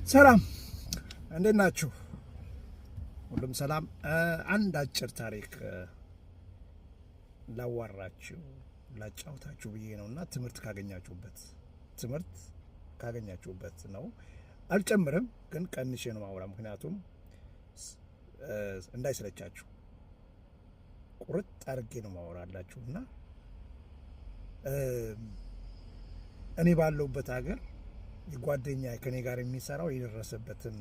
ሰላም እንዴት ናችሁ? ሁሉም ሰላም። አንድ አጭር ታሪክ ላዋራችሁ ላጫውታችሁ ብዬ ነውና ትምህርት ካገኛችሁበት ነው። አልጨምርም፣ ግን ቀንሼ ነው ማውራ። ምክንያቱም እንዳይሰለቻችሁ ቁርጥ አድርጌ ነው ማወራላችሁና እኔ ባለሁበት ሀገር የጓደኛ ከኔ ጋር የሚሰራው የደረሰበትን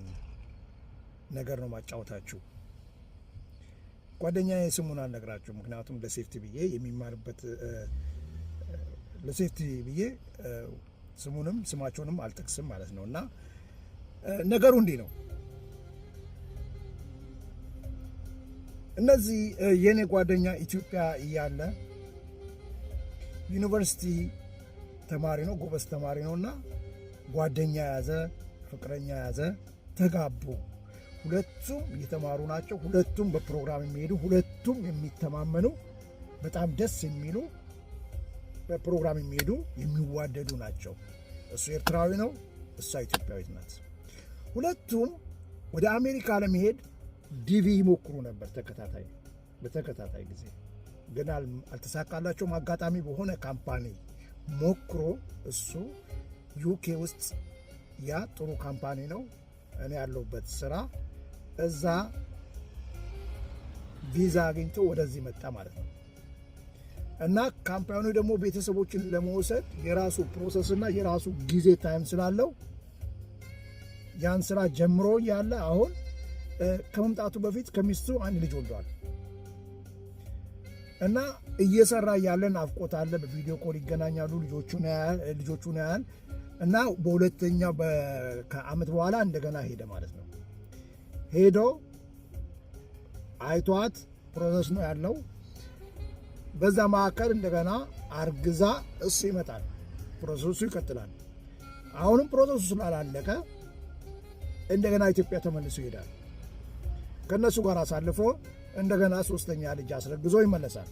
ነገር ነው ማጫወታችሁ። ጓደኛዬ ስሙን አልነግራችሁ፣ ምክንያቱም ለሴፍቲ ብዬ የሚማርበት ለሴፍቲ ብዬ ስሙንም ስማቸውንም አልጠቅስም ማለት ነው። እና ነገሩ እንዲህ ነው። እነዚህ የኔ ጓደኛ ኢትዮጵያ እያለ ዩኒቨርሲቲ ተማሪ ነው፣ ጎበዝ ተማሪ ነውና ጓደኛ ያዘ፣ ፍቅረኛ ያዘ፣ ተጋቡ። ሁለቱም እየተማሩ ናቸው። ሁለቱም በፕሮግራም የሚሄዱ፣ ሁለቱም የሚተማመኑ፣ በጣም ደስ የሚሉ፣ በፕሮግራም የሚሄዱ የሚዋደዱ ናቸው። እሱ ኤርትራዊ ነው፣ እሷ ኢትዮጵያዊት ናት። ሁለቱም ወደ አሜሪካ ለመሄድ ዲቪ ይሞክሩ ነበር በተከታታይ ጊዜ፣ ግን አልተሳካላቸውም። አጋጣሚ በሆነ ካምፓኒ ሞክሮ እሱ ዩኬ ውስጥ ያ ጥሩ ካምፓኒ ነው፣ እኔ ያለሁበት ስራ እዛ ቪዛ አግኝቶ ወደዚህ መጣ ማለት ነው። እና ካምፓኒው ደግሞ ቤተሰቦችን ለመውሰድ የራሱ ፕሮሰስ እና የራሱ ጊዜ ታይም ስላለው ያን ስራ ጀምሮ ያለ አሁን ከመምጣቱ በፊት ከሚስቱ አንድ ልጅ ወልዷል። እና እየሰራ ያለን አፍቆት አለ። በቪዲዮ ኮል ይገናኛሉ፣ ልጆቹን ያያል። እና በሁለተኛው ከአመት በኋላ እንደገና ሄደ ማለት ነው። ሄዶ አይቷት ፕሮሰስ ነው ያለው። በዛ መካከል እንደገና አርግዛ እሱ ይመጣል፣ ፕሮሰሱ ይቀጥላል። አሁንም ፕሮሰሱ ስላላለቀ እንደገና ኢትዮጵያ ተመልሶ ይሄዳል። ከነሱ ጋር አሳልፎ እንደገና ሶስተኛ ልጅ አስረግዞ ይመለሳል።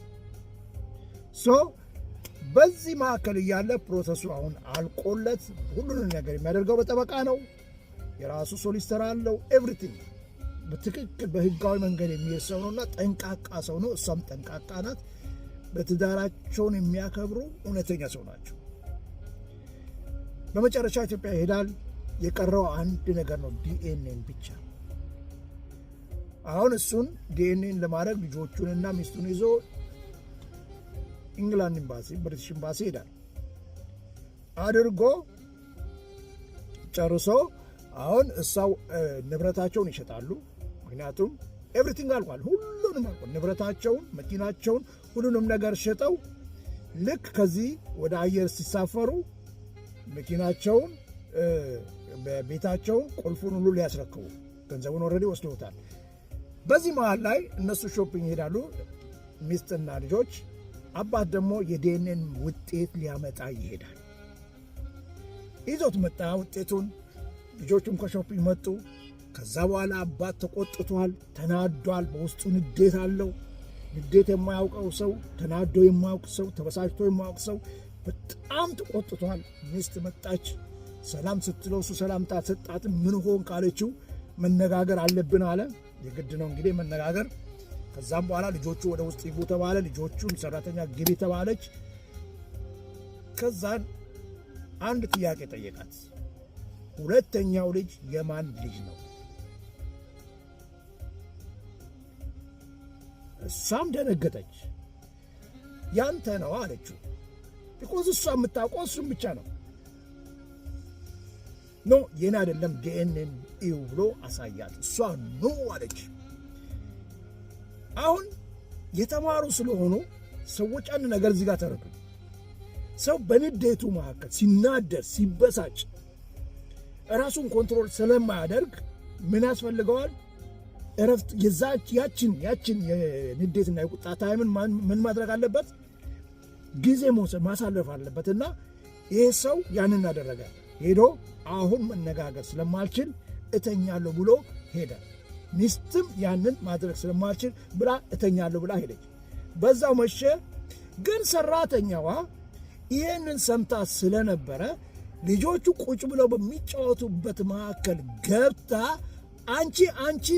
በዚህ መካከል እያለ ፕሮሰሱ አሁን አልቆለት ሁሉንም ነገር የሚያደርገው በጠበቃ ነው። የራሱ ሶሊስተር አለው። ኤቭሪቲንግ በትክክል በህጋዊ መንገድ የሚሄድ ሰው ነውና ጠንቃቃ ሰው ነው። እሷም ጠንቃቃ ናት። በትዳራቸውን የሚያከብሩ እውነተኛ ሰው ናቸው። በመጨረሻ ኢትዮጵያ ይሄዳል። የቀረው አንድ ነገር ነው፣ ዲኤንኤን ብቻ። አሁን እሱን ዲኤንኤን ለማድረግ ልጆቹንና ሚስቱን ይዞ ኢንግላንድ ኤምባሲ፣ ብሪቲሽ ኤምባሲ ይሄዳል። አድርጎ ጨርሶ አሁን እሳው ንብረታቸውን ይሸጣሉ። ምክንያቱም ኤቭሪቲንግ አልቋል፣ ሁሉንም አልቋል። ንብረታቸውን፣ መኪናቸውን፣ ሁሉንም ነገር ሸጠው ልክ ከዚህ ወደ አየር ሲሳፈሩ መኪናቸውን፣ ቤታቸውን፣ ቁልፉን ሁሉ ሊያስረክቡ ገንዘቡን ኦልሬዲ ወስደውታል። በዚህ መሃል ላይ እነሱ ሾፒንግ ይሄዳሉ፣ ሚስትና ልጆች። አባት ደግሞ የዲኤንኤን ውጤት ሊያመጣ ይሄዳል። ይዞት መጣ ውጤቱን። ልጆቹም ከሾፒንግ መጡ። ከዛ በኋላ አባት ተቆጥቷል፣ ተናዷል። በውስጡ ንዴት አለው። ንዴት የማያውቀው ሰው፣ ተናዶ የማያውቅ ሰው፣ ተበሳጭቶ የማያውቅ ሰው በጣም ተቆጥቷል። ሚስት መጣች። ሰላም ስትለው እሱ ሰላምታ ሰጣትም። ምን ሆን ካለችው መነጋገር አለብን አለ። የግድ ነው እንግዲህ መነጋገር። ከዛም በኋላ ልጆቹ ወደ ውስጥ ይግቡ ተባለ። ልጆቹን ሰራተኛ ግቢ ተባለች። ከዛን አንድ ጥያቄ ጠየቃት። ሁለተኛው ልጅ የማን ልጅ ነው? እሷም ደነገጠች። ያንተ ነው አለችው። ቢኮዝ እሷ የምታውቀው እሱም ብቻ ነው። ኖ የኔ አይደለም ዲኤንኤን እዩ ብሎ አሳያት። እሷ ኖ አለች። አሁን የተማሩ ስለሆኑ ሰዎች አንድ ነገር እዚህ ጋር ተረዱ። ሰው በንዴቱ መካከል ሲናደር ሲበሳጭ ራሱን ኮንትሮል ስለማያደርግ ምን ያስፈልገዋል? እረፍት። ያችን የንዴትና የቁጣ ታይምን ምን ማድረግ አለበት? ጊዜ መውሰድ ማሳለፍ አለበት። እና ይሄ ሰው ያንን አደረገ። ሄዶ አሁን መነጋገር ስለማልችል እተኛለሁ ብሎ ሄደ። ሚስትም ያንን ማድረግ ስለማልችል ብላ እተኛለሁ ብላ ሄደች። በዛው መሸ። ግን ሰራተኛዋ ይህንን ሰምታ ስለነበረ ልጆቹ ቁጭ ብለው በሚጫወቱበት መካከል ገብታ አንቺ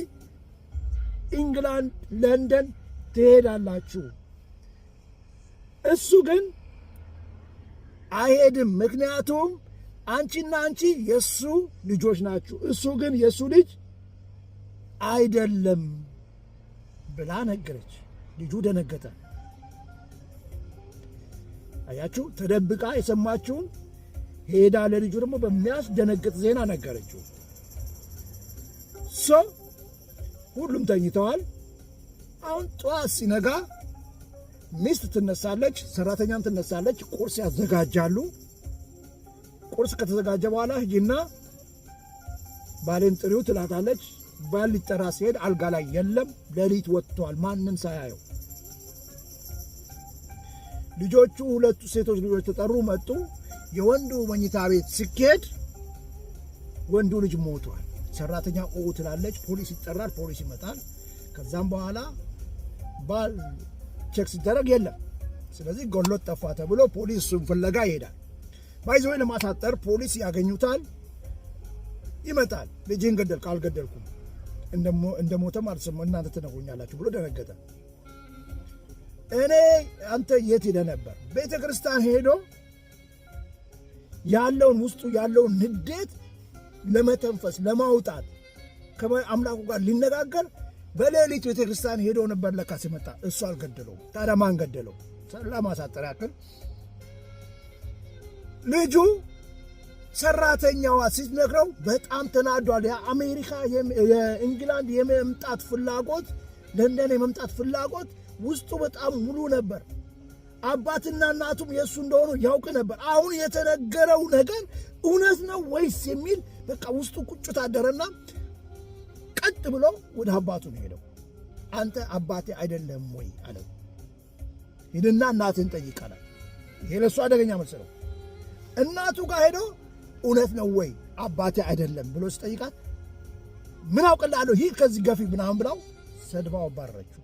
ኢንግላንድ ለንደን ትሄዳላችሁ፣ እሱ ግን አይሄድም፣ ምክንያቱም አንቺና አንቺ የሱ ልጆች ናችሁ፣ እሱ ግን የሱ ልጅ አይደለም ብላ ነገረች። ልጁ ደነገጠ። አያችሁ፣ ተደብቃ የሰማችውን ሄዳ ለልጁ ደግሞ በሚያስደነግጥ ዜና ነገረችው። ሁሉም ተኝተዋል። አሁን ጠዋት ሲነጋ ሚስት ትነሳለች፣ ሰራተኛም ትነሳለች፣ ቁርስ ያዘጋጃሉ። ቁርስ ከተዘጋጀ በኋላ ሂጂና ባሌን ጥሪው ትላታለች። ባል ሊጠራ ሲሄድ አልጋ ላይ የለም፣ ሌሊት ወጥተዋል ማንም ሳያየው። ልጆቹ ሁለቱ ሴቶች ልጆች ተጠሩ፣ መጡ። የወንዱ መኝታ ቤት ሲኬድ ወንዱ ልጅ ሞቷል። ሰራተኛ ትላለች፣ ፖሊስ ይጠራል፣ ፖሊስ ይመጣል። ከዛም በኋላ ባል ቼክ ሲደረግ የለም። ስለዚህ ጎሎት ጠፋ ተብሎ ፖሊስ እሱን ፍለጋ ይሄዳል። ባይዘው ለማሳጠር ፖሊስ ያገኙታል፣ ይመጣል። ልጅን ገደልክ አልገደልኩም እንደሞተም አልሰማም እናንተ ትነግሩኛላችሁ ብሎ ደነገጠ። እኔ አንተ የት ሄደ ነበር? ቤተ ክርስቲያን ሄዶ ያለውን ውስጡ ያለውን ንዴት ለመተንፈስ ለማውጣት ከአምላኩ ጋር ሊነጋገር በሌሊት ቤተ ክርስቲያን ሄዶ ነበር። ለካ ሲመጣ እሱ አልገደለውም። ታዲያ ማን ገደለው? ለማሳጠር ያክል ልጁ ሰራተኛዋ ስትነግረው በጣም ተናዷል። የአሜሪካ የእንግላንድ የመምጣት ፍላጎት፣ ለንደን የመምጣት ፍላጎት ውስጡ በጣም ሙሉ ነበር። አባትና እናቱም የእሱ እንደሆኑ ያውቅ ነበር። አሁን የተነገረው ነገር እውነት ነው ወይስ የሚል በቃ ውስጡ ቁጭት አደረና ቀጥ ብሎ ወደ አባቱ ነው ሄደው። አንተ አባቴ አይደለም ወይ አለው። ሂድና እናትህን ጠይቅ አለ። ይሄ ለእሱ አደገኛ መሰለው። እናቱ ጋር ሄዶ እውነት ነው ወይ አባቴ አይደለም ብሎ ሲጠይቃት ምን አውቅልሃለሁ ሂድ ከዚህ ገፊ ምናምን ብላው ሰድባው አባረረችው።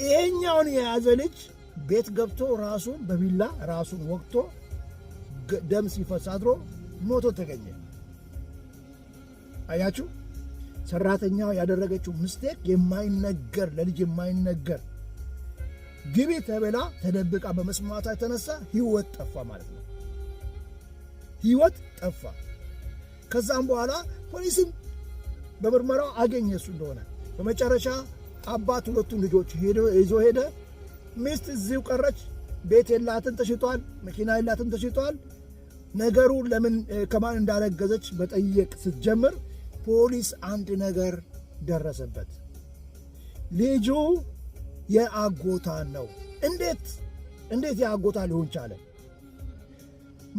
ይሄኛውን የያዘ ልጅ ቤት ገብቶ ራሱን በቢላ ራሱን ወቅቶ ደም ሲፈስ አድሮ ሞቶ ተገኘ። አያችሁ፣ ሰራተኛው ያደረገችው ምስቴክ የማይነገር ለልጅ የማይነገር ግቢ ተብላ ተደብቃ በመስማቷ የተነሳ ህይወት ጠፋ ማለት ነው። ህይወት ጠፋ። ከዛም በኋላ ፖሊስም በምርመራው አገኘ እሱ እንደሆነ። በመጨረሻ አባት ሁለቱን ልጆች ይዞ ሄደ። ሚስት እዚሁ ቀረች። ቤት የላትን ተሽጧል፣ መኪና የላትን ተሽጧል። ነገሩ ለምን ከማን እንዳረገዘች በጠየቅ ስትጀምር ፖሊስ አንድ ነገር ደረሰበት። ልጁ የአጎታ ነው። እንዴት የአጎታ ሊሆን ቻለ?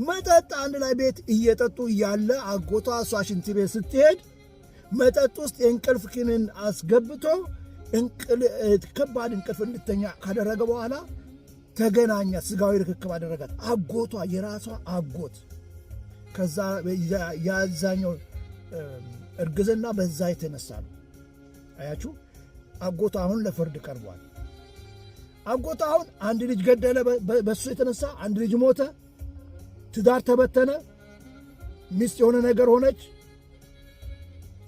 መጠጥ አንድ ላይ ቤት እየጠጡ እያለ አጎቷ እሷ ሽንት ቤት ስትሄድ መጠጥ ውስጥ የእንቅልፍ ክኒን አስገብቶ ከባድ እንቅልፍ እንድተኛ ካደረገ በኋላ ተገናኛ፣ ስጋዊ ርክክብ አደረጋት። አጎቷ የራሷ አጎት። ከዛ ያዛኛው እርግዝና በዛ የተነሳ ነው። አያችሁ፣ አጎቷ አሁን ለፍርድ ቀርቧል። አጎቷ አሁን አንድ ልጅ ገደለ፣ በሱ የተነሳ አንድ ልጅ ሞተ፣ ትዳር ተበተነ፣ ሚስት የሆነ ነገር ሆነች፣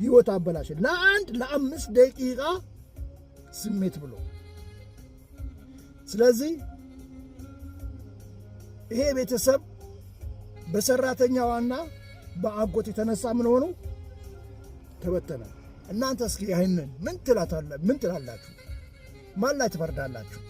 ህይወት አበላሸ። ለ5 ደቂቃ ስሜት ብሎ። ስለዚህ ይሄ ቤተሰብ በሰራተኛዋና በአጎት የተነሳ ምን ሆኑ? ተበተነ። እናንተ እስኪ ይህንን ምን ትላላችሁ? ማን ላይ ትፈርዳላችሁ?